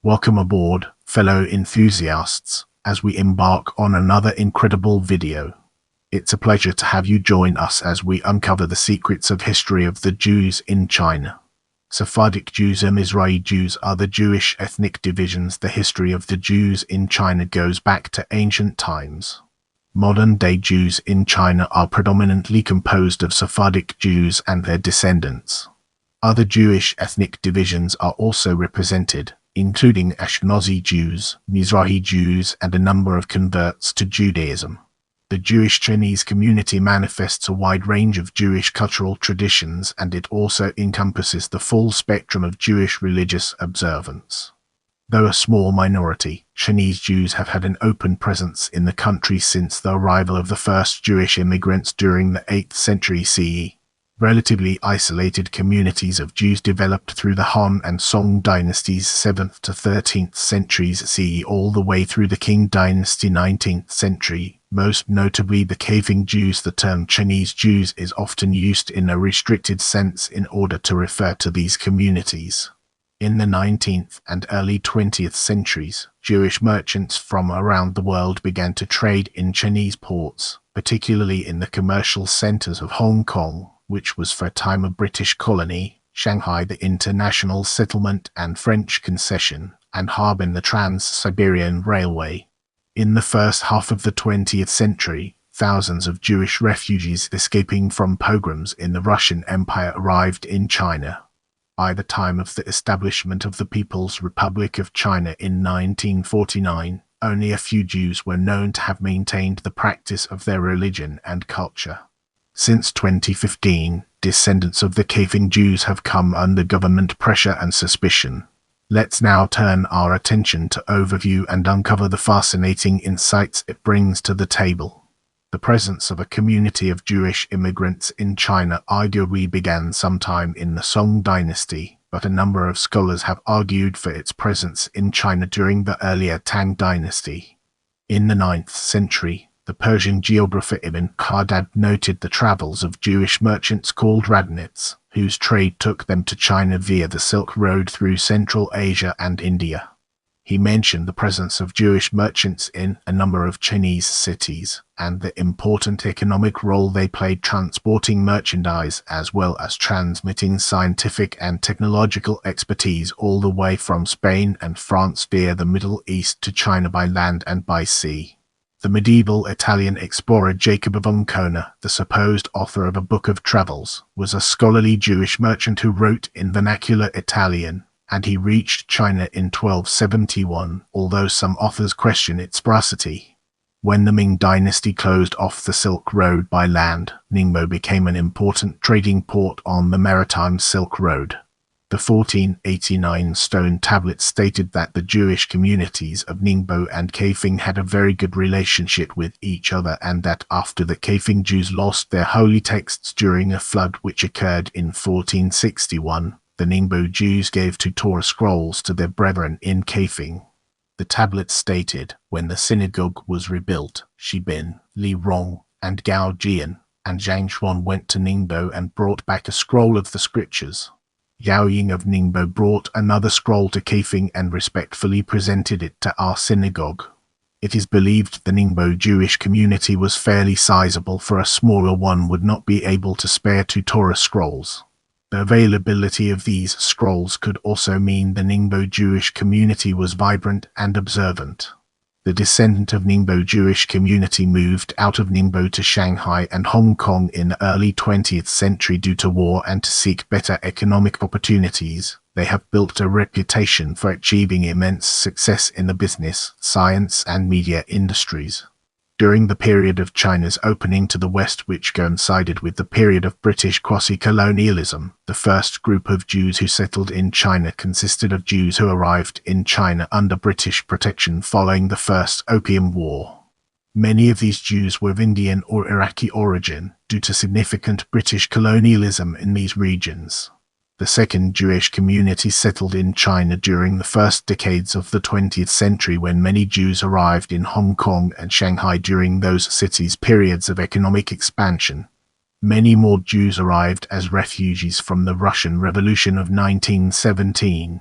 Welcome aboard, fellow enthusiasts, as we embark on another incredible video. It's a pleasure to have you join us as we uncover the secrets of history of the Jews in China. Sephardic Jews and Mizrahi Jews Other Jewish ethnic divisions. The history of the Jews in China goes back to ancient times. Modern-day Jews in China are predominantly composed of Sephardic Jews and their descendants. Other Jewish ethnic divisions are also represented, including Ashkenazi Jews, Mizrahi Jews, and a number of converts to Judaism. The Jewish Chinese community manifests a wide range of Jewish cultural traditions, and it also encompasses the full spectrum of Jewish religious observance. Though a small minority, Chinese Jews have had an open presence in the country since the arrival of the first Jewish immigrants during the 8th century CE. Relatively isolated communities of Jews developed through the Han and Song dynasties 7th to 13th centuries CE all the way through the Qing dynasty 19th century, most notably the caving Jews. The term Chinese Jews is often used in a restricted sense in order to refer to these communities. In the 19th and early 20th centuries, Jewish merchants from around the world began to trade in Chinese ports, particularly in the commercial centers of Hong Kong, which was for a time a British colony, Shanghai the international settlement and French concession, and Harbin the Trans-Siberian Railway. In the first half of the 20th century, thousands of Jewish refugees escaping from pogroms in the Russian Empire arrived in China. By the time of the establishment of the People's Republic of China in 1949, only a few Jews were known to have maintained the practice of their religion and culture. Since 2015, descendants of the caving Jews have come under government pressure and suspicion. Let's now turn our attention to overview and uncover the fascinating insights it brings to the table. The presence of a community of Jewish immigrants in China arguably began sometime in the Song dynasty, but a number of scholars have argued for its presence in China during the earlier Tang dynasty. In the 9th century, the Persian geographer Ibn Khaldun noted the travels of Jewish merchants called radnits, whose trade took them to China via the Silk Road through Central Asia and India. He mentioned the presence of Jewish merchants in a number of Chinese cities, and the important economic role they played transporting merchandise as well as transmitting scientific and technological expertise all the way from Spain and France via the Middle East to China by land and by sea. The medieval Italian explorer Jacob of Ancona, the supposed author of a book of travels, was a scholarly Jewish merchant who wrote in vernacular Italian, and he reached China in 1271, although some authors question its veracity. When the Ming dynasty closed off the Silk Road by land, Ningbo became an important trading port on the maritime Silk Road. The 1489 stone tablet stated that the Jewish communities of Ningbo and Kaifeng had a very good relationship with each other, and that after the Kaifeng Jews lost their holy texts during a flood which occurred in 1461, the Ningbo Jews gave two Torah scrolls to their brethren in Kaifeng. The tablet stated, when the synagogue was rebuilt, Shi Bin, Li Rong, and Gao Jian, and Zhang Xuan went to Ningbo and brought back a scroll of the scriptures. Yao Ying of Ningbo brought another scroll to Kaifeng and respectfully presented it to our synagogue. It is believed the Ningbo Jewish community was fairly sizable, for a smaller one would not be able to spare two Torah scrolls. The availability of these scrolls could also mean the Ningbo Jewish community was vibrant and observant. The descendant of Ningbo Jewish community moved out of Ningbo to Shanghai and Hong Kong in the early 20th century due to war and to seek better economic opportunities. They have built a reputation for achieving immense success in the business, science, and media industries. During the period of China's opening to the West, which coincided with the period of British quasi-colonialism, the first group of Jews who settled in China consisted of Jews who arrived in China under British protection following the First Opium War. Many of these Jews were of Indian or Iraqi origin, due to significant British colonialism in these regions. The second Jewish community settled in China during the first decades of the 20th century, when many Jews arrived in Hong Kong and Shanghai during those cities' periods of economic expansion. Many more Jews arrived as refugees from the Russian Revolution of 1917.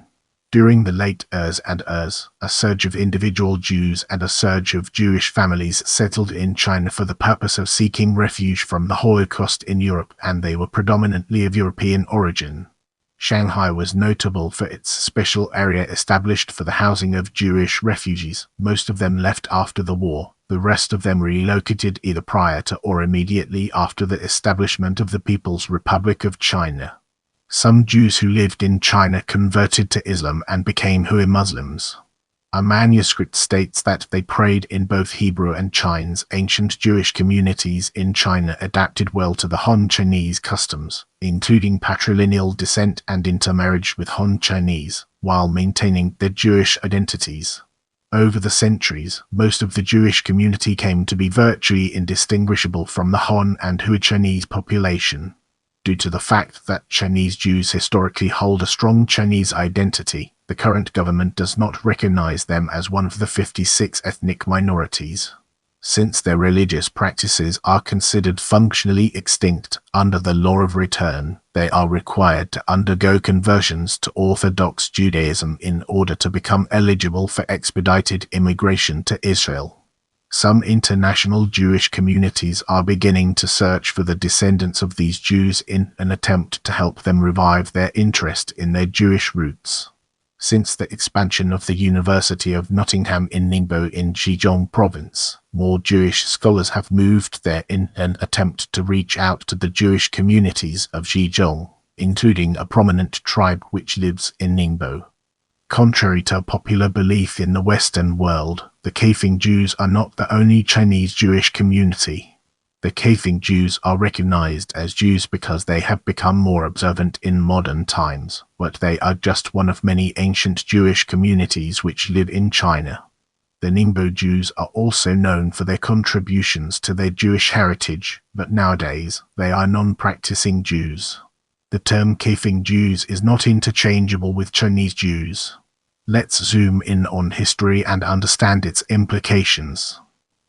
During the late Urs and Urs, a surge of individual Jews and a surge of Jewish families settled in China for the purpose of seeking refuge from the Holocaust in Europe, and they were predominantly of European origin. Shanghai was notable for its special area established for the housing of Jewish refugees. Most of them left after the war. The rest of them relocated either prior to or immediately after the establishment of the People's Republic of China. Some Jews who lived in China converted to Islam and became Hui Muslims. A manuscript states that they prayed in both Hebrew and Chinese. Ancient Jewish communities in China adapted well to the Han Chinese customs, including patrilineal descent and intermarriage with Han Chinese, while maintaining their Jewish identities. Over the centuries, most of the Jewish community came to be virtually indistinguishable from the Han and Hui Chinese population. Due to the fact that Chinese Jews historically hold a strong Chinese identity, the current government does not recognize them as one of the 56 ethnic minorities. Since their religious practices are considered functionally extinct under the law of return, they are required to undergo conversions to Orthodox Judaism in order to become eligible for expedited immigration to Israel. Some international Jewish communities are beginning to search for the descendants of these Jews in an attempt to help them revive their interest in their Jewish roots. Since the expansion of the University of Nottingham in Ningbo in Zhejiang province, more Jewish scholars have moved there in an attempt to reach out to the Jewish communities of Zhejiang, including a prominent tribe which lives in Ningbo. Contrary to popular belief in the Western world, the Kaifeng Jews are not the only Chinese Jewish community. The Kaifeng Jews are recognized as Jews because they have become more observant in modern times, but they are just one of many ancient Jewish communities which live in China. The Ningbo Jews are also known for their contributions to their Jewish heritage, but nowadays they are non-practicing Jews. The term Kaifeng Jews is not interchangeable with Chinese Jews. Let's zoom in on history and understand its implications.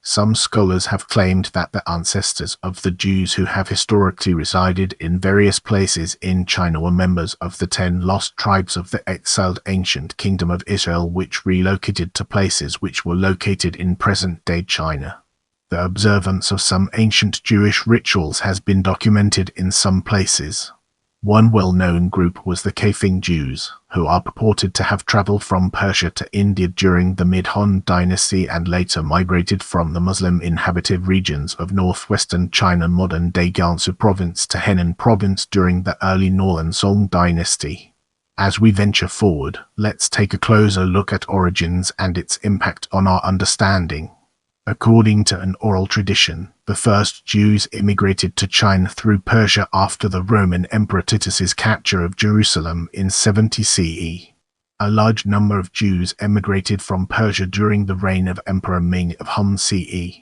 Some scholars have claimed that the ancestors of the Jews who have historically resided in various places in China were members of the 10 lost tribes of the exiled ancient kingdom of Israel, which relocated to places which were located in present-day China. The observance of some ancient Jewish rituals has been documented in some places. One well-known group was the Kaifeng Jews, who are purported to have traveled from Persia to India during the Mid-Han dynasty and later migrated from the Muslim-inhabited regions of northwestern China, modern-day Gansu province, to Henan province during the early Northern Song dynasty. As we venture forward, let's take a closer look at origins and its impact on our understanding. According to an oral tradition, the first Jews immigrated to China through Persia after the Roman Emperor Titus's capture of Jerusalem in 70 CE. A large number of Jews emigrated from Persia during the reign of Emperor Ming of Han CE.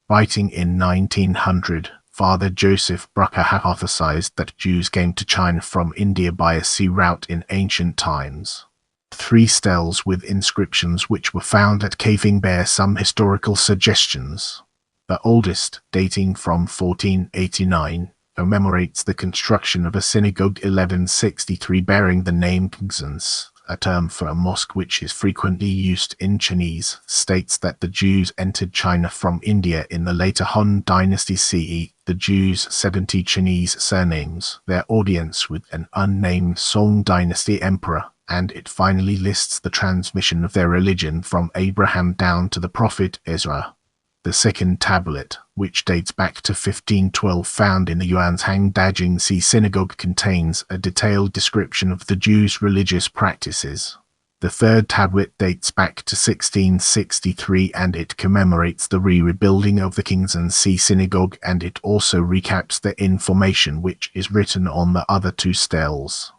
Writing in 1900, Father Joseph Brucker hypothesized that Jews came to China from India by a sea route in ancient times. 3 steles with inscriptions which were found at Kaifeng bear some historical suggestions. The oldest, dating from 1489, commemorates the construction of a synagogue 1163 bearing the name Kingzans, a term for a mosque which is frequently used in Chinese, states that the Jews entered China from India in the later Han Dynasty CE. The Jews' 70 Chinese surnames, their audience with an unnamed Song Dynasty emperor, and it finally lists the transmission of their religion from Abraham down to the prophet Ezra. The second tablet, which dates back to 1512, found in the Yuanzhang Dajingxi synagogue, contains a detailed description of the Jews' religious practices. The third tablet dates back to 1663 and it commemorates the rebuilding of the Kingzansi synagogue, and it also recaps the information which is written on the other 2 steles.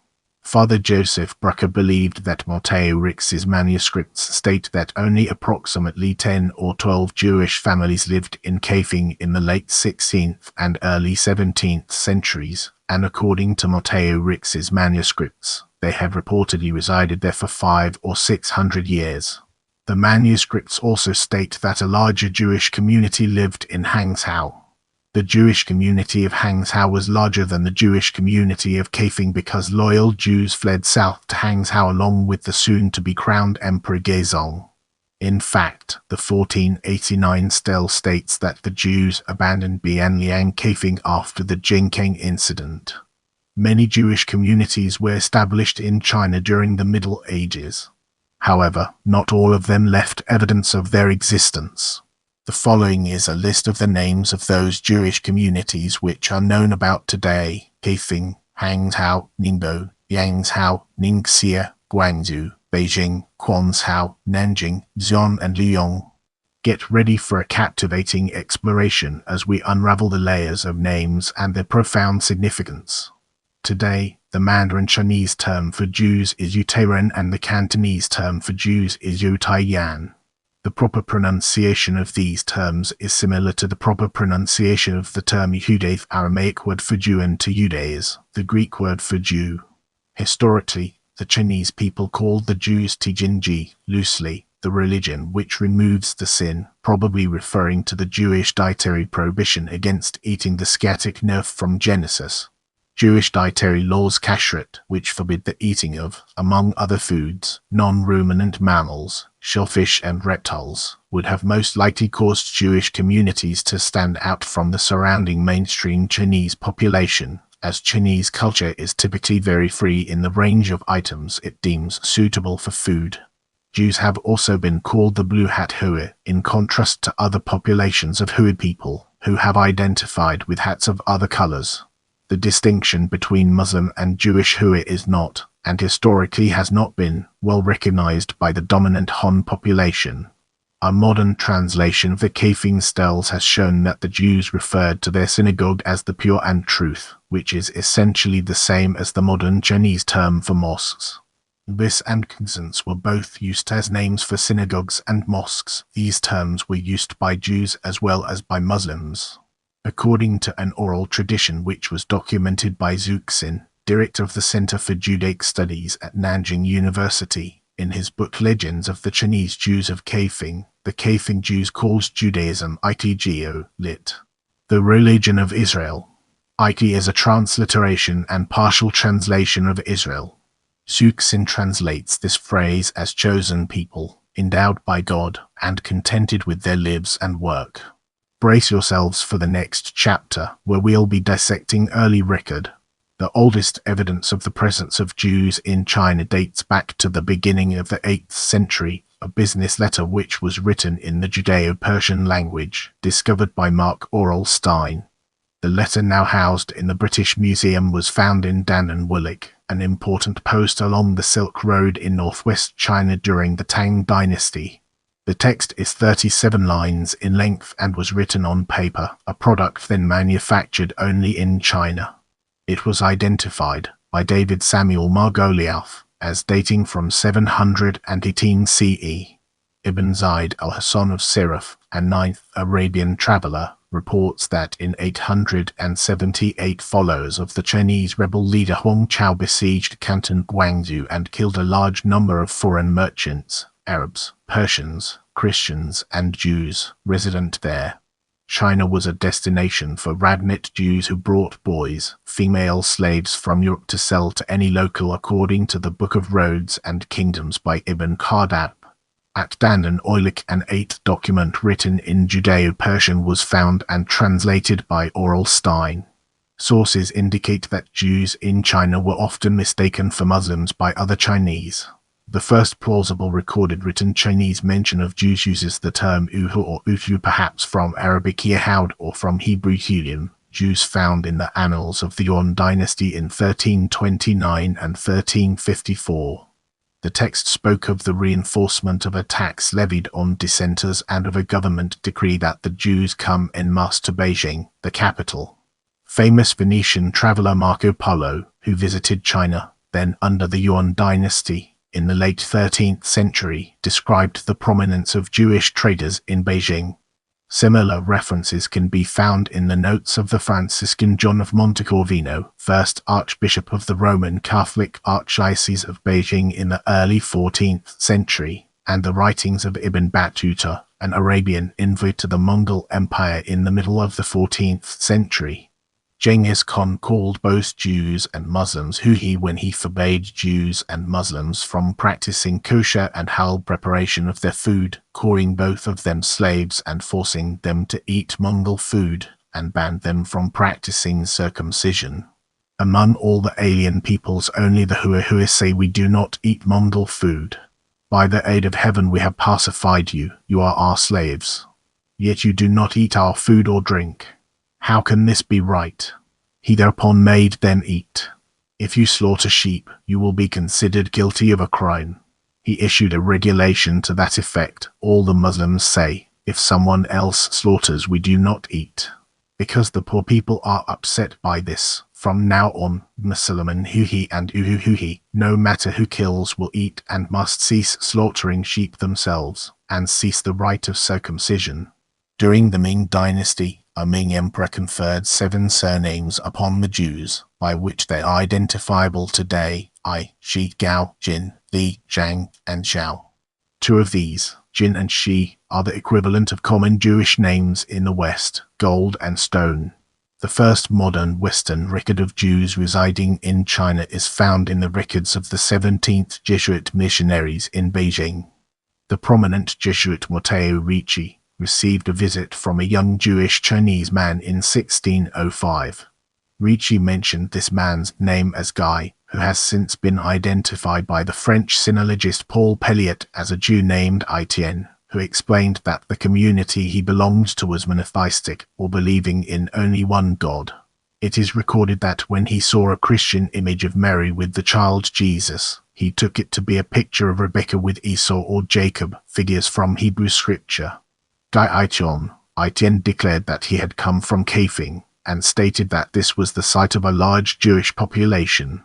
Father Joseph Brucker believed that Matteo Rix's manuscripts state that only approximately 10 or 12 Jewish families lived in Kaifeng in the late 16th and early 17th centuries, and according to Matteo Rix's manuscripts, they have reportedly resided there for 500 or 600 years. The manuscripts also state that a larger Jewish community lived in Hangzhou. The Jewish community of Hangzhou was larger than the Jewish community of Kaifeng because loyal Jews fled south to Hangzhou along with the soon-to-be-crowned Emperor Gaozong. In fact, the 1489 stele states that the Jews abandoned Bianliang Kaifeng after the Jinkang incident. Many Jewish communities were established in China during the Middle Ages. However, not all of them left evidence of their existence. The following is a list of the names of those Jewish communities which are known about today: Kaifeng, Hangzhou, Ningbo, Yangzhou, Ningxia, Guangzhou, Beijing, Quanzhou, Nanjing, Xi'an and Liyong. Get ready for a captivating exploration as we unravel the layers of names and their profound significance. Today, the Mandarin Chinese term for Jews is Yutairan and the Cantonese term for Jews is Yutaiyan. The proper pronunciation of these terms is similar to the proper pronunciation of the term Yehuda, Aramaic word for Jew, and to Judaism, the Greek word for Jew. Historically, the Chinese people called the Jews Tijinji, loosely, the religion which removes the sin, probably referring to the Jewish dietary prohibition against eating the sciatic nerve from Genesis. Jewish dietary laws kashrut, which forbid the eating of, among other foods, non-ruminant mammals, shellfish and reptiles, would have most likely caused Jewish communities to stand out from the surrounding mainstream Chinese population, as Chinese culture is typically very free in the range of items it deems suitable for food. Jews have also been called the Blue Hat Hui, in contrast to other populations of Hui people, who have identified with hats of other colors. The distinction between Muslim and Jewish Hui is not, and historically has not been, well recognized by the dominant Han population. A modern translation of the Kaifeng steles has shown that the Jews referred to their synagogue as the Pure and Truth, which is essentially the same as the modern Chinese term for mosques. This and Kazans were both used as names for synagogues and mosques. These terms were used by Jews as well as by Muslims. According to an oral tradition which was documented by Zuxin, director of the Center for Judaic Studies at Nanjing University, in his book Legends of the Chinese Jews of Kaifeng, the Kaifeng Jews calls Judaism Itgo, lit. The religion of Israel. Iti is a transliteration and partial translation of Israel. Zuxin translates this phrase as chosen people, endowed by God, and contented with their lives and work. Brace yourselves for the next chapter, where we'll be dissecting early record. The oldest evidence of the presence of Jews in China dates back to the beginning of the 8th century, a business letter which was written in the Judeo-Persian language, discovered by Mark Aurel Stein. The letter, now housed in the British Museum, was found in Dandenwollik, an important post along the Silk Road in northwest China during the Tang Dynasty. The text is 37 lines in length and was written on paper, a product then manufactured only in China. It was identified by David Samuel Margoliouth as dating from 718 CE. Ibn Zayd al-Hasan of Siraf, a 9th Arabian traveller, reports that in 878 followers of the Chinese rebel leader Huang Chao besieged Canton Guangzhou and killed a large number of foreign merchants, Arabs, Persians, Christians, and Jews resident there. China was a destination for Radnet Jews who brought boys, female slaves from Europe to sell to any local according to the Book of Roads and Kingdoms by Ibn Khaldun. At Dandenwollik, an 8th document written in Judeo-Persian was found and translated by Aurel Stein. Sources indicate that Jews in China were often mistaken for Muslims by other Chinese. The first plausible recorded written Chinese mention of Jews uses the term Uhu or Utu, perhaps from Arabic Yehud or from Hebrew Hulim, Jews found in the annals of the Yuan dynasty in 1329 and 1354. The text spoke of the reinforcement of a tax levied on dissenters and of a government decree that the Jews come en masse to Beijing, the capital. Famous Venetian traveller Marco Polo, who visited China, then under the Yuan dynasty, in the late 13th century, described the prominence of Jewish traders in Beijing. Similar references can be found in the notes of the Franciscan John of Montecorvino, first Archbishop of the Roman Catholic Archdiocese of Beijing in the early 14th century, and the writings of Ibn Battuta, an Arabian envoy to the Mongol Empire in the middle of the 14th century. Genghis Khan called both Jews and Muslims Huhi when he forbade Jews and Muslims from practicing kosher and halal preparation of their food, calling both of them slaves and forcing them to eat Mongol food, and banned them from practicing circumcision. Among all the alien peoples, only the Hui say we do not eat Mongol food. By the aid of heaven we have pacified you, you are our slaves. Yet you do not eat our food or drink. How can this be right? He thereupon made them eat. If you slaughter sheep, you will be considered guilty of a crime. He issued a regulation to that effect. All the Muslims say, if someone else slaughters, we do not eat. Because the poor people are upset by this, from now on, Musliman Huhi and Uhuhi, no matter who kills, will eat and must cease slaughtering sheep themselves, and cease the rite of circumcision. During the Ming dynasty, a Ming emperor conferred 7 surnames upon the Jews, by which they are identifiable today: I, Shi, Gao, Jin, Li, Zhang, and Zhao. 2 of these, Jin and Shi, are the equivalent of common Jewish names in the West, gold and stone. The first modern Western record of Jews residing in China is found in the records of the 17th Jesuit missionaries in Beijing. The prominent Jesuit Matteo Ricci received a visit from a young Jewish Chinese man in 1605. Ricci mentioned this man's name as Guy, who has since been identified by the French sinologist Paul Pelliot as a Jew named Etienne, who explained that the community he belonged to was monotheistic, or believing in only one God. It is recorded that when he saw a Christian image of Mary with the child Jesus, he took it to be a picture of Rebekah with Esau or Jacob, figures from Hebrew scripture. Guy Etienne declared that he had come from Kaifeng, and stated that this was the site of a large Jewish population.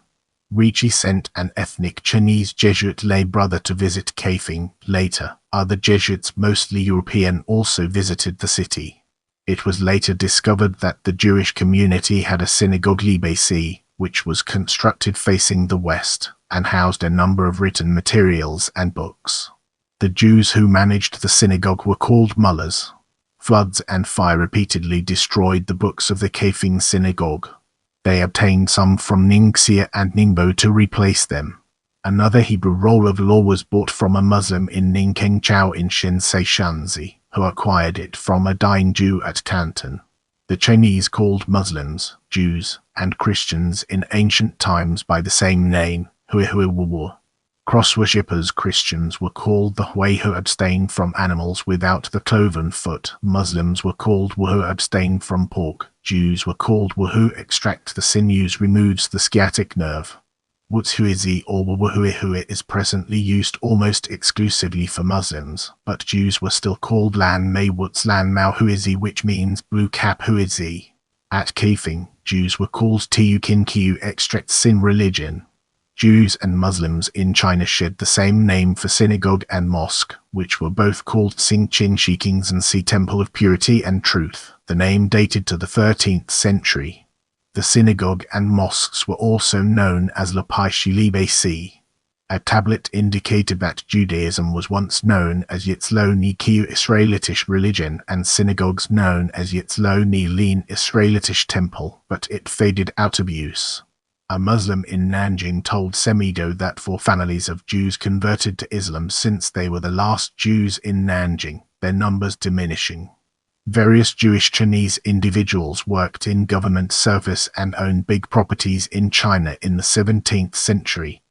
Ricci sent an ethnic Chinese Jesuit lay brother to visit Kaifeng. Later, other Jesuits, mostly European, also visited the city. It was later discovered that the Jewish community had a synagogue libesi, which was constructed facing the west, and housed a number of written materials and books. The Jews who managed the synagogue were called mullahs. Floods and fire repeatedly destroyed the books of the Kaifeng synagogue. They obtained some from Ningxia and Ningbo to replace them. Another Hebrew roll of law was bought from a Muslim in Ningkengchao in Shinsei Shanzi, who acquired it from a dying Jew at Tantan. The Chinese called Muslims, Jews, and Christians in ancient times by the same name, Hui. Cross-worshippers Christians were called the Hui who abstained from animals without the cloven foot. Muslims were called Wu who abstained from pork. Jews were called Wu who extract the sinews, removes the sciatic nerve. Wutshuizi or Wuhuihui is presently used almost exclusively for Muslims, but Jews were still called Lan Mei Wuts Lan Mao Huizi, which means blue cap Huizi. At Kaifeng, Jews were called Tiyukin Kiu extract sin religion. Jews and Muslims in China shared the same name for synagogue and mosque, which were both called Xingqin Shikings and Si Temple of Purity and Truth. The name dated to the 13th century. The synagogue and mosques were also known as Lapai Shilibe Si. A tablet indicated that Judaism was once known as Yitzlo Ni Kiu Israelitish religion and synagogues known as Yitzlo Ni Lin Israelitish temple, but it faded out of use. A Muslim in Nanjing told Semido that for families of Jews converted to Islam since they were the last Jews in Nanjing, their numbers diminishing. Various Jewish Chinese individuals worked in government service and owned big properties in China in the 17th century.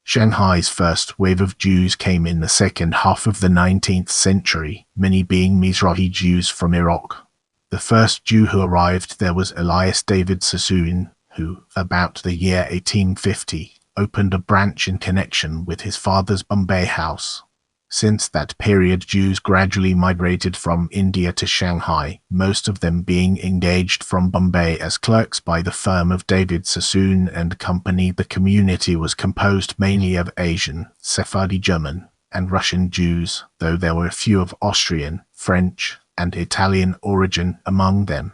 Shanghai's first wave of Jews came in the second half of the 19th century, many being Mizrahi Jews from Iraq. The first Jew who arrived there was Elias David Sassoon, who, about the year 1850, opened a branch in connection with his father's Bombay house. Since that period, Jews gradually migrated from India to Shanghai, most of them being engaged from Bombay as clerks by the firm of David Sassoon and Company. The community was composed mainly of Asian, Sephardi German, and Russian Jews, though there were a few of Austrian, French, and Italian origin among them.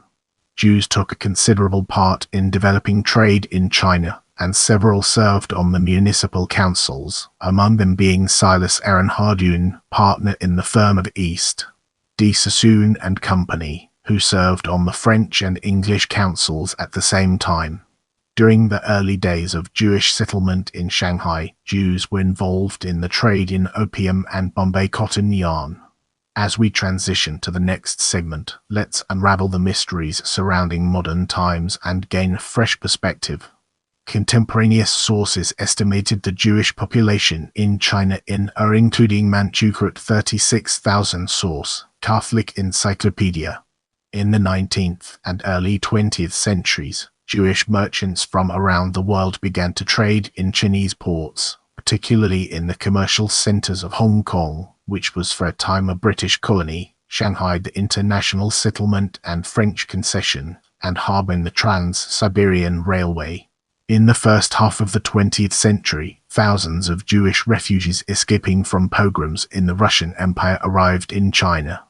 Jews took a considerable part in developing trade in China, and several served on the municipal councils, among them being Silas Aaron Hardoon, partner in the firm of East D. Sassoon and Company, who served on the French and English councils at the same time. During the early days of Jewish settlement in Shanghai, Jews were involved in the trade in opium and Bombay cotton yarn. As we transition to the next segment, let's unravel the mysteries surrounding modern times and gain a fresh perspective. Contemporaneous sources estimated the Jewish population in China including Manchukuo at 36,000 source, Catholic Encyclopedia. In the 19th and early 20th centuries, Jewish merchants from around the world began to trade in Chinese ports, particularly in the commercial centers of Hong Kong, which was for a time a British colony, Shanghai the international settlement and French concession, and Harbin the Trans-Siberian Railway. In the first half of the 20th century, thousands of Jewish refugees escaping from pogroms in the Russian Empire arrived in China.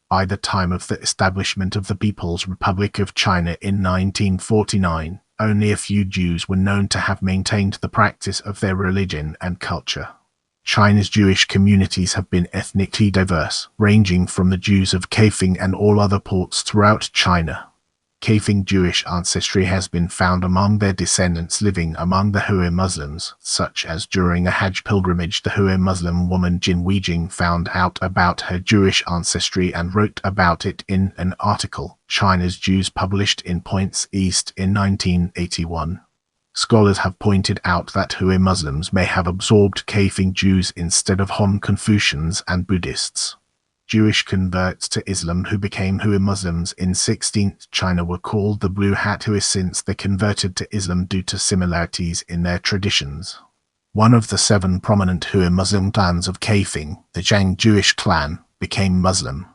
By the time of the establishment of the People's Republic of China in 1949, only a few Jews were known to have maintained the practice of their religion and culture. China's Jewish communities have been ethnically diverse, ranging from the Jews of Kaifeng and all other ports throughout China. Kaifeng Jewish ancestry has been found among their descendants living among the Hui Muslims, such as during a Hajj pilgrimage the Hui Muslim woman Jin Weijing found out about her Jewish ancestry and wrote about it in an article, China's Jews, published in Points East in 1981. Scholars have pointed out that Hui Muslims may have absorbed Kaifeng Jews instead of Han Confucians and Buddhists. Jewish converts to Islam who became Hui Muslims in 16th China were called the Blue Hat Hui since they converted to Islam due to similarities in their traditions. One of the 7 prominent Hui Muslim clans of Kaifeng, the Zhang Jewish clan, became Muslim.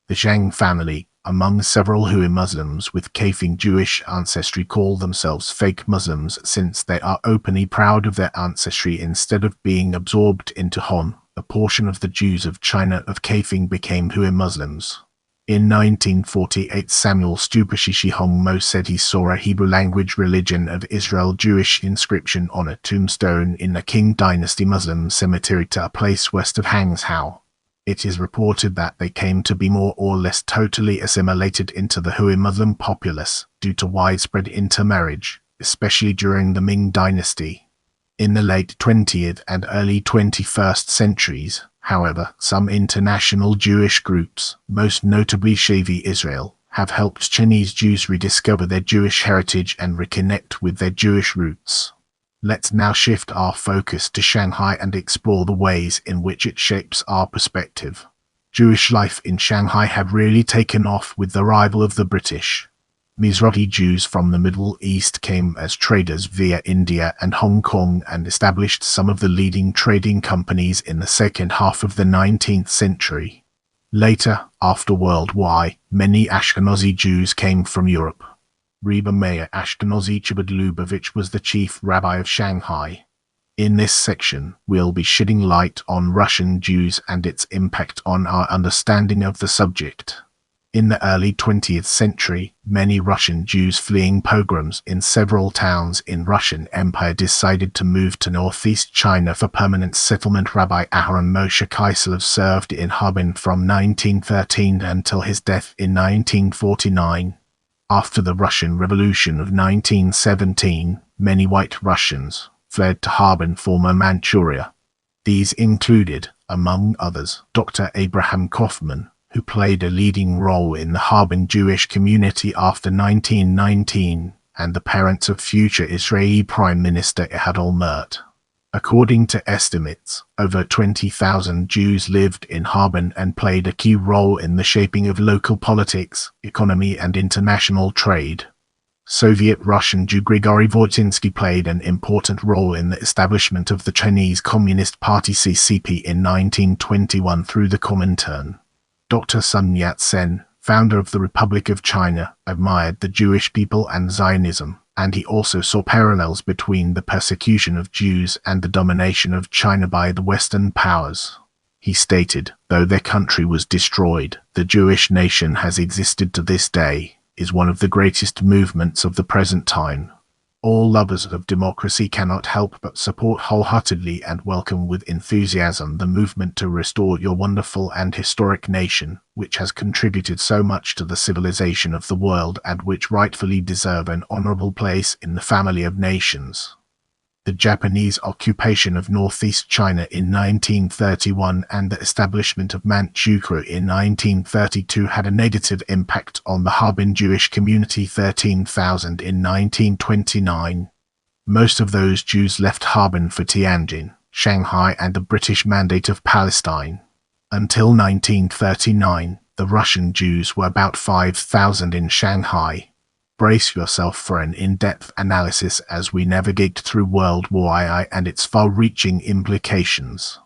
The Zhang family, among several Hui Muslims with Kaifeng Jewish ancestry, call themselves fake Muslims since they are openly proud of their ancestry instead of being absorbed into Han. A portion of the Jews of China of Kaifeng became Hui Muslims. In 1948, Samuel Stupashishi Hongmo said he saw a Hebrew-language religion of Israel Jewish inscription on a tombstone in the Qing Dynasty Muslim cemetery to a place west of Hangzhou. It is reported that they came to be more or less totally assimilated into the Hui Muslim populace due to widespread intermarriage, especially during the Ming Dynasty. In the late 20th and early 21st centuries, however, some international Jewish groups, most notably Shavi Israel, have helped Chinese Jews rediscover their Jewish heritage and reconnect with their Jewish roots. Let's now shift our focus to Shanghai and explore the ways in which it shapes our perspective. Jewish life in Shanghai had really taken off with the arrival of the British. Mizrahi Jews from the Middle East came as traders via India and Hong Kong and established some of the leading trading companies in the second half of the 19th century. Later, after World War I, many Ashkenazi Jews came from Europe. Rebbe Meir Ashkenazi Chabad Lubavitch was the chief rabbi of Shanghai. In this section, we'll be shedding light on Russian Jews and its impact on our understanding of the subject. In the early 20th century, many Russian Jews fleeing pogroms in several towns in Russian Empire decided to move to northeast China for permanent settlement. Rabbi Aharon Moshe Kaiselov served in Harbin from 1913 until his death in 1949. After the Russian Revolution of 1917, many white Russians fled to Harbin, former Manchuria. These included, among others, Dr. Abraham Kaufman, who played a leading role in the Harbin Jewish community after 1919, and the parents of future Israeli Prime Minister Ehud Olmert. According to estimates, over 20,000 Jews lived in Harbin and played a key role in the shaping of local politics, economy, and international trade. Soviet Russian Jew Grigory Voitinsky played an important role in the establishment of the Chinese Communist Party CCP in 1921 through the Comintern. Dr. Sun Yat-sen, founder of the Republic of China, admired the Jewish people and Zionism, and he also saw parallels between the persecution of Jews and the domination of China by the Western powers. He stated, though their country was destroyed, the Jewish nation has existed to this day, is one of the greatest movements of the present time. All lovers of democracy cannot help but support wholeheartedly and welcome with enthusiasm the movement to restore your wonderful and historic nation, which has contributed so much to the civilization of the world and which rightfully deserve an honorable place in the family of nations. The Japanese occupation of northeast China in 1931 and the establishment of Manchukuo in 1932 had a negative impact on the Harbin Jewish community. 13,000 in 1929. Most of those Jews left Harbin for Tianjin, Shanghai and the British Mandate of Palestine. Until 1939, the Russian Jews were about 5,000 in Shanghai. Brace yourself for an in-depth analysis as we navigate through World War II and its far-reaching implications.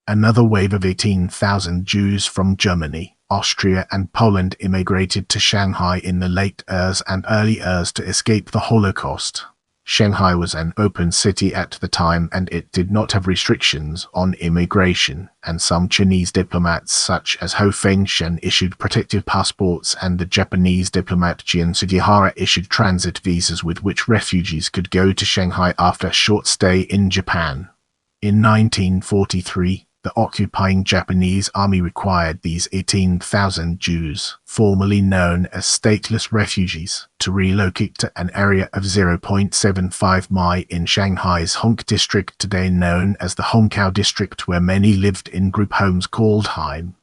Another wave of 18,000 Jews from Germany, Austria and Poland immigrated to Shanghai in the late ERS and early ERS to escape the Holocaust. Shanghai was an open city at the time and it did not have restrictions on immigration, and some Chinese diplomats such as Ho Fengshen issued protective passports and the Japanese diplomat Jian Sugihara issued transit visas with which refugees could go to Shanghai after a short stay in Japan. In 1943, the occupying Japanese army required these 18,000 Jews, formerly known as stateless refugees, to relocate to an area of 0.75 mi in Shanghai's Hongkou district, today known as the Hongkou district, where many lived in group homes called Heim.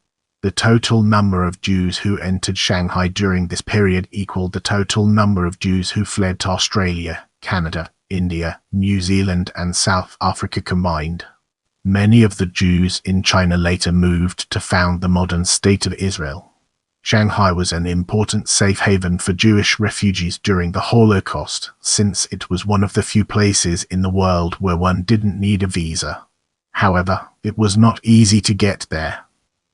The total number of Jews who entered Shanghai during this period equaled the total number of Jews who fled to Australia, Canada, India, New Zealand and South Africa combined. Many of the Jews in China later moved to found the modern state of Israel. Shanghai was an important safe haven for Jewish refugees during the Holocaust, since it was one of the few places in the world where one didn't need a visa. However, it was not easy to get there.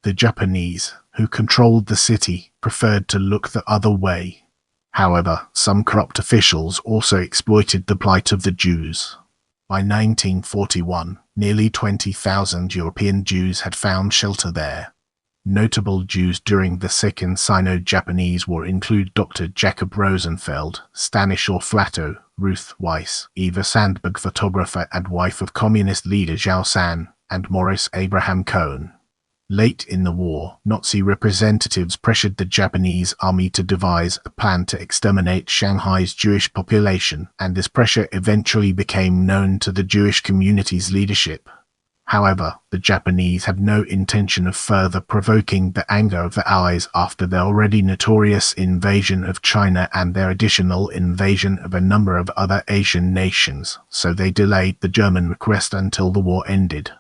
The Japanese, who controlled the city, preferred to look the other way. However, some corrupt officials also exploited the plight of the Jews. By 1941, nearly 20,000 European Jews had found shelter there. Notable Jews during the Second Sino-Japanese War include Dr. Jacob Rosenfeld, Stanisław Flatto, Ruth Weiss, Eva Sandberg, photographer and wife of communist leader Zhao San, and Morris Abraham Cohen. Late in the war, Nazi representatives pressured the Japanese army to devise a plan to exterminate Shanghai's Jewish population, and this pressure eventually became known to the Jewish community's leadership. However, the Japanese had no intention of further provoking the anger of the Allies after their already notorious invasion of China and their additional invasion of a number of other Asian nations, so they delayed the German request until the war ended.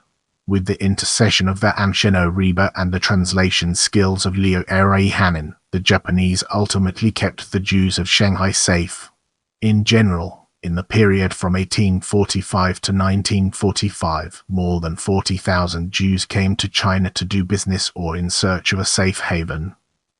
With the intercession of the Anshino Reba and the translation skills of Leo Hanin, the Japanese ultimately kept the Jews of Shanghai safe. In general, in the period from 1845 to 1945, more than 40,000 Jews came to China to do business or in search of a safe haven.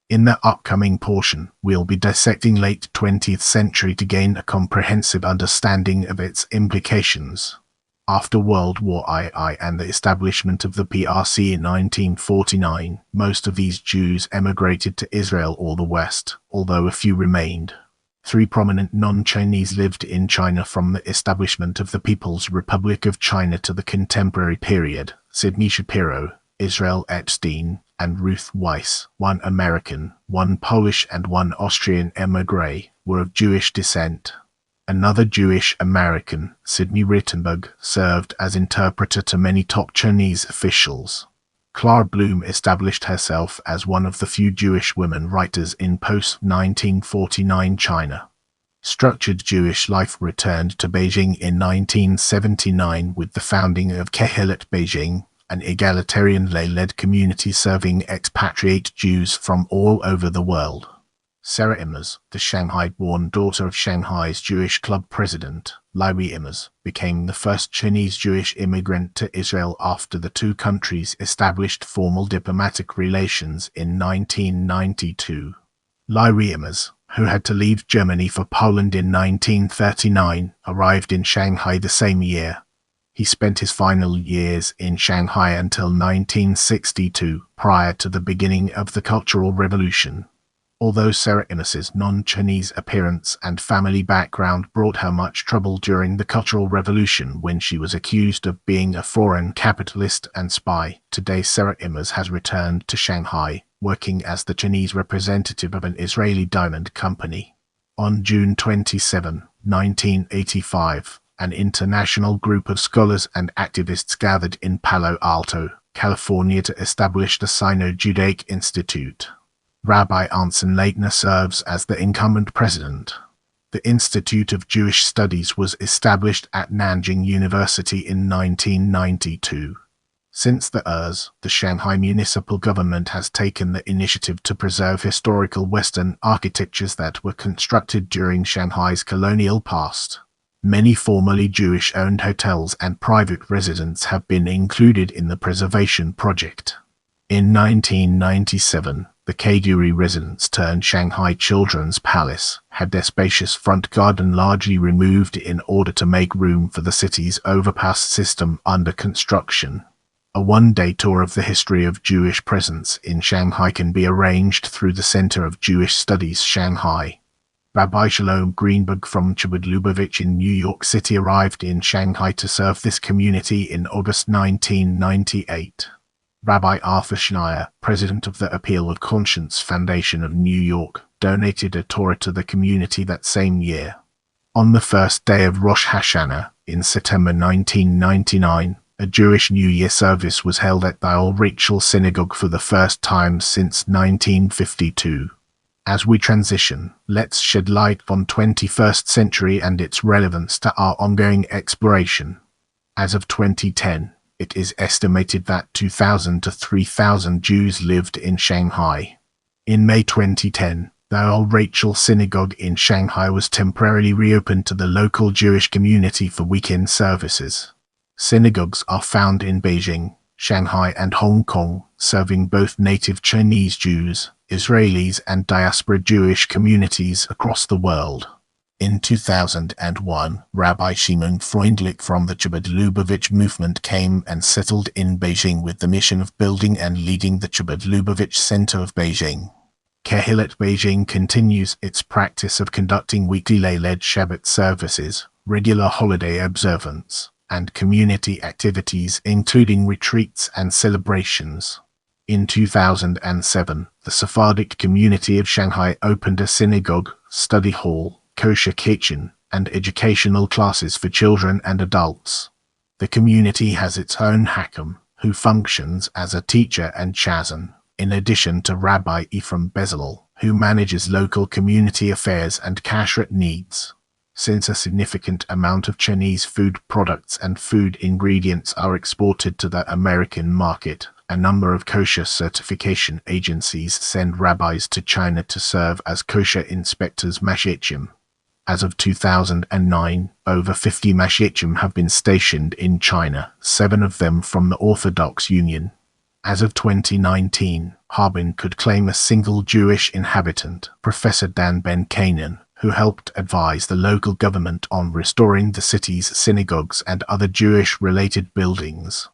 In the upcoming portion, we'll be dissecting late 20th century to gain a comprehensive understanding of its implications. After World War II and the establishment of the PRC in 1949, most of these Jews emigrated to Israel or the West, although a few remained. 3 prominent non-Chinese lived in China from the establishment of the People's Republic of China to the contemporary period: Sidney Shapiro, Israel Epstein, and Ruth Weiss. 1 American, 1 Polish and 1 Austrian émigré, were of Jewish descent. Another Jewish American, Sidney Rittenberg, served as interpreter to many top Chinese officials. Clara Bloom established herself as one of the few Jewish women writers in post-1949 China. Structured Jewish life returned to Beijing in 1979 with the founding of Kehilat Beijing, an egalitarian lay-led community serving expatriate Jews from all over the world. Sarah Immers, the Shanghai-born daughter of Shanghai's Jewish Club president, Larry Immers, became the first Chinese Jewish immigrant to Israel after the two countries established formal diplomatic relations in 1992. Larry Immers, who had to leave Germany for Poland in 1939, arrived in Shanghai the same year. He spent his final years in Shanghai until 1962, prior to the beginning of the Cultural Revolution. Although Sarah Innes's non-Chinese appearance and family background brought her much trouble during the Cultural Revolution when she was accused of being a foreign capitalist and spy, today Sarah Innes has returned to Shanghai, working as the Chinese representative of an Israeli diamond company. On June 27, 1985, an international group of scholars and activists gathered in Palo Alto, California to establish the Sino-Judaic Institute. Rabbi Anson Leitner serves as the incumbent president. The Institute of Jewish Studies was established at Nanjing University in 1992. Since the years, the Shanghai municipal government has taken the initiative to preserve historical Western architectures that were constructed during Shanghai's colonial past. Many formerly Jewish-owned hotels and private residences have been included in the preservation project. In 1997, the Kaduri residence turned Shanghai Children's Palace had their spacious front garden largely removed in order to make room for the city's overpass system under construction. A one-day tour of the history of Jewish presence in Shanghai can be arranged through the Center of Jewish Studies Shanghai. Rabbi Shalom Greenberg from Chabad Lubavitch in New York City arrived in Shanghai to serve this community in August 1998. Rabbi Arthur Schneier, president of the Appeal of Conscience Foundation of New York, donated a Torah to the community that same year. On the first day of Rosh Hashanah, in September 1999, a Jewish New Year service was held at the Al Rachel Synagogue for the first time since 1952. As we transition, let's shed light on 21st century and its relevance to our ongoing exploration. As of 2010, it is estimated that 2,000 to 3,000 Jews lived in Shanghai. In May 2010, the Al Rachel Synagogue in Shanghai was temporarily reopened to the local Jewish community for weekend services. Synagogues are found in Beijing, Shanghai and Hong Kong, serving both native Chinese Jews, Israelis and diaspora Jewish communities across the world. In 2001, Rabbi Shimon Freundlich from the Chabad Lubavitch movement came and settled in Beijing with the mission of building and leading the Chabad Lubavitch Center of Beijing. Kehillat Beijing continues its practice of conducting weekly lay-led Shabbat services, regular holiday observance, and community activities including retreats and celebrations. In 2007, the Sephardic community of Shanghai opened a synagogue, study hall, kosher kitchen, and educational classes for children and adults. The community has its own hakam, who functions as a teacher and chazan, in addition to Rabbi Ephraim Bezalel, who manages local community affairs and kashrut needs. Since a significant amount of Chinese food products and food ingredients are exported to the American market, a number of kosher certification agencies send rabbis to China to serve as kosher inspectors mashiachim. As of 2009, over 50 mashiachim have been stationed in China, 7 of them from the Orthodox Union. As of 2019, Harbin could claim a single Jewish inhabitant, Professor Dan Ben-Canaan, who helped advise the local government on restoring the city's synagogues and other Jewish-related buildings.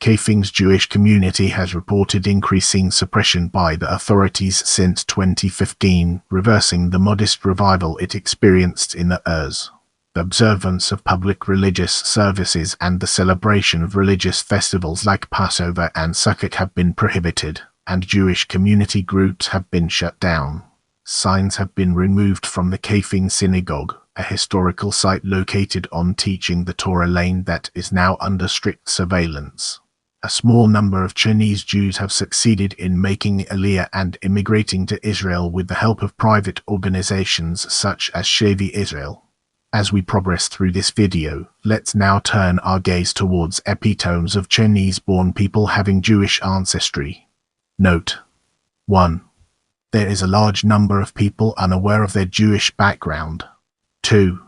Kaifeng's Jewish community has reported increasing suppression by the authorities since 2015, reversing the modest revival it experienced in the years. The observance of public religious services and the celebration of religious festivals like Passover and Sukkot have been prohibited, and Jewish community groups have been shut down. Signs have been removed from the Kaifeng Synagogue, a historical site located on Teaching the Torah Lane that is now under strict surveillance. A small number of Chinese Jews have succeeded in making Aliyah and immigrating to Israel with the help of private organizations such as Shavi Israel. As we progress through this video, let's now turn our gaze towards epitomes of Chinese-born people having Jewish ancestry. Note 1. There is a large number of people unaware of their Jewish background. 2.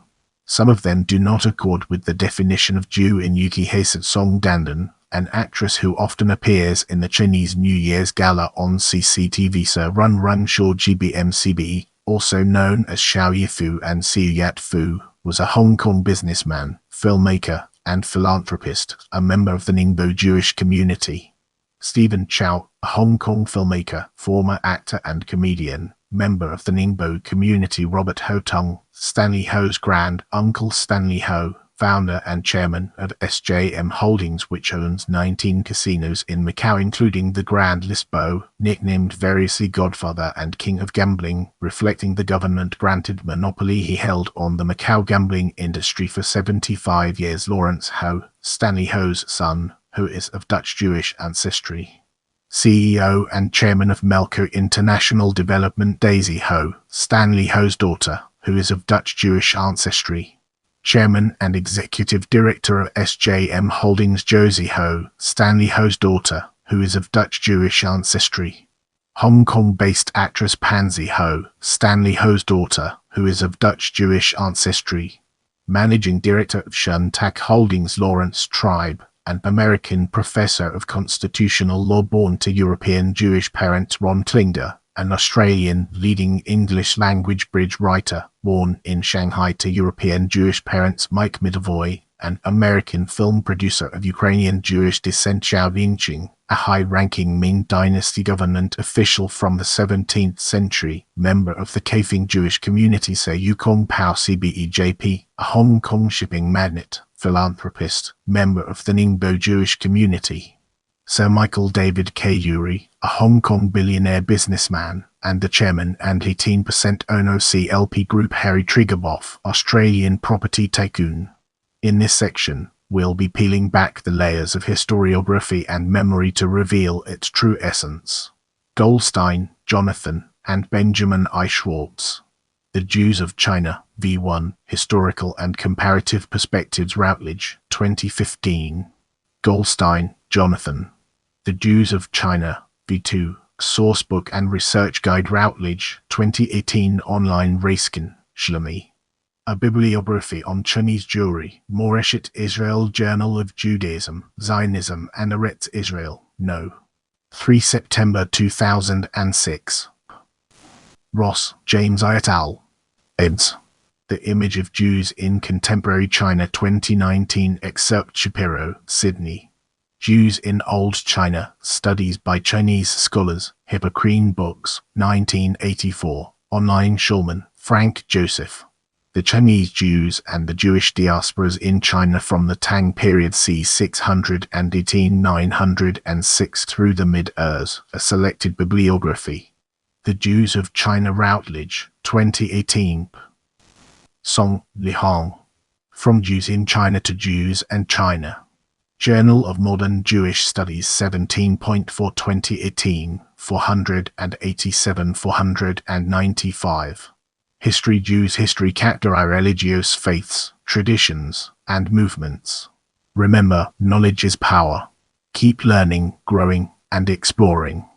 Some of them do not accord with the definition of Jew in Yuki Hesed Song Dandan, an actress who often appears in the Chinese New Year's Gala on CCTV Sir Run Run Shaw GBMCB, also known as Xiao Yifu and Xiu Yat Fu, was a Hong Kong businessman, filmmaker, and philanthropist, a member of the Ningbo Jewish community. Stephen Chow, a Hong Kong filmmaker, former actor and comedian, member of the Ningbo community. Robert Ho Tung, Stanley Ho's grand uncle. Stanley Ho, founder and chairman of SJM Holdings, which owns 19 casinos in Macau, including the Grand Lisboa, nicknamed variously Godfather and King of Gambling, reflecting the government-granted monopoly he held on the Macau gambling industry for 75 years. Lawrence Ho, Stanley Ho's son, who is of Dutch Jewish ancestry. CEO and chairman of Melco International Development. Daisy Ho, Stanley Ho's daughter, who is of Dutch Jewish ancestry. Chairman and Executive Director of SJM Holdings. Josie Ho, Stanley Ho's daughter, who is of Dutch Jewish ancestry. Hong Kong-based actress Pansy Ho, Stanley Ho's daughter, who is of Dutch Jewish ancestry. Managing Director of Shuntak Holdings. Lawrence Tribe, an American professor of constitutional law born to European Jewish parents. Ron Klinger, an Australian leading English-language bridge writer, born in Shanghai to European Jewish parents. Mike Midavoy, an American film producer of Ukrainian Jewish descent. Xiao Linqing, a high-ranking Ming Dynasty government official from the 17th century, member of the Kaifeng Jewish community. Se Yukong Pao CBEJP, a Hong Kong shipping magnate, philanthropist, member of the Ningbo Jewish community. Sir Michael David K. Urey, a Hong Kong billionaire businessman, and the chairman and 18% owner of CLP Group. Harry Triguboff, Australian property tycoon. In this section, we'll be peeling back the layers of historiography and memory to reveal its true essence. Goldstein, Jonathan, and Benjamin I. Schwartz. The Jews of China, V1, Historical and Comparative Perspectives. Routledge, 2015. Goldstein, Jonathan. The Jews of China, V2, Sourcebook and Research Guide. Routledge, 2018. Online. Raskin, Shlomi. A Bibliography on Chinese Jewry. Moreshet Israel, Journal of Judaism, Zionism and Eretz Israel, No. 3 September 2006. Ross, James et al. Eds. The Image of Jews in Contemporary China, 2019. Excerpt. Shapiro, Sydney. Jews in Old China, Studies by Chinese Scholars, Hippocrene Books, 1984. Online. Schulman, Frank Joseph. The Chinese Jews and the Jewish Diasporas in China from the Tang period c. 618 906 through the Mid-Ers, a selected bibliography. The Jews of China. Routledge, 2018. Song, Lihong. From Jews in China to Jews and China. Journal of Modern Jewish Studies, 17.4, 2018, 487-495. History. Jews. History. Characteri religios, faiths, traditions, and movements. Remember, knowledge is power. Keep learning, growing, and exploring.